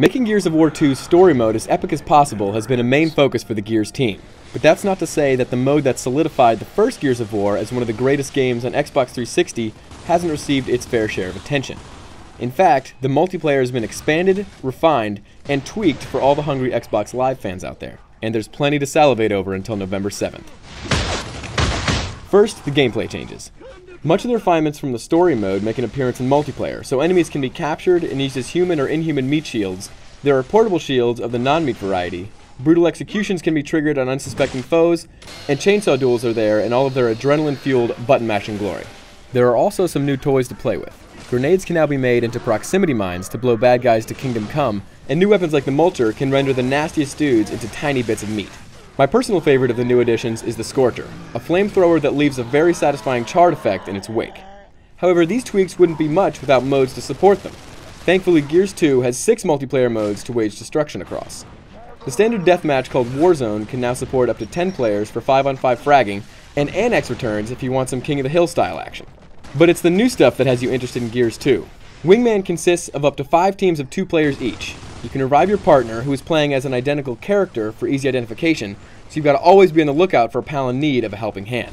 Making Gears of War 2's story mode as epic as possible has been a main focus for the Gears team. But that's not to say that the mode that solidified the first Gears of War as one of the greatest games on Xbox 360 hasn't received its fair share of attention. In fact, the multiplayer has been expanded, refined, and tweaked for all the hungry Xbox Live fans out there. And there's plenty to salivate over until November 7th. First, the gameplay changes. Much of the refinements from the story mode make an appearance in multiplayer, so enemies can be captured and used as human or inhuman meat shields. There are portable shields of the non-meat variety, brutal executions can be triggered on unsuspecting foes, and chainsaw duels are there in all of their adrenaline-fueled button-mashing glory. There are also some new toys to play with. Grenades can now be made into proximity mines to blow bad guys to Kingdom Come, and new weapons like the Mulcher can render the nastiest dudes into tiny bits of meat. My personal favorite of the new additions is the Scorcher, a flamethrower that leaves a very satisfying charred effect in its wake. However, these tweaks wouldn't be much without modes to support them. Thankfully, Gears 2 has 6 multiplayer modes to wage destruction across. The standard deathmatch called Warzone can now support up to 10 players for 5-on-5 fragging, and Annex returns if you want some King of the Hill style action. But it's the new stuff that has you interested in Gears 2. Wingman consists of up to 5 teams of 2 players each. You can revive your partner, who is playing as an identical character for easy identification, so you've got to always be on the lookout for a pal in need of a helping hand.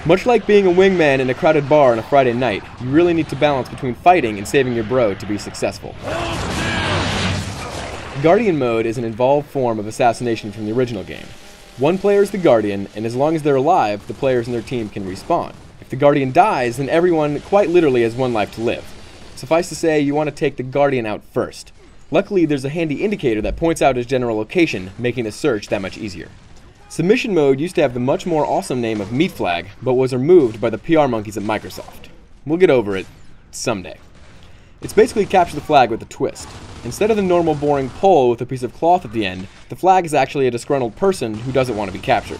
Much like being a wingman in a crowded bar on a Friday night, you really need to balance between fighting and saving your bro to be successful. Guardian mode is an involved form of assassination from the original game. One player is the Guardian, and as long as they're alive, the players in their team can respawn. If the Guardian dies, then everyone quite literally has one life to live. Suffice to say, you want to take the Guardian out first. Luckily, there's a handy indicator that points out his general location, making the search that much easier. Submission mode used to have the much more awesome name of Meat Flag, but was removed by the PR monkeys at Microsoft. We'll get over it someday. It's basically capture the flag with a twist. Instead of the normal boring pole with a piece of cloth at the end, the flag is actually a disgruntled person who doesn't want to be captured.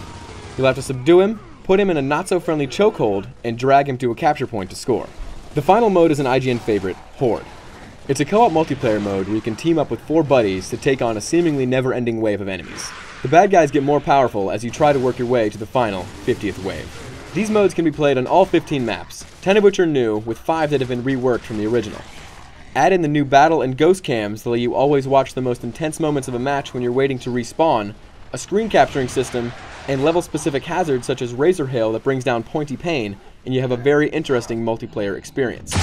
You'll have to subdue him, put him in a not-so-friendly chokehold, and drag him to a capture point to score. The final mode is an IGN favorite, Horde. It's a co-op multiplayer mode where you can team up with 4 buddies to take on a seemingly never-ending wave of enemies. The bad guys get more powerful as you try to work your way to the final, 50th wave. These modes can be played on all 15 maps, 10 of which are new, with 5 that have been reworked from the original. Add in the new battle and ghost cams that let you always watch the most intense moments of a match when you're waiting to respawn, a screen capturing system, and level-specific hazards such as Razor Hail that brings down pointy pain, and you have a very interesting multiplayer experience.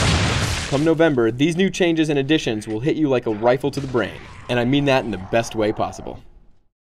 Come November, these new changes and additions will hit you like a rifle to the brain, and I mean that in the best way possible.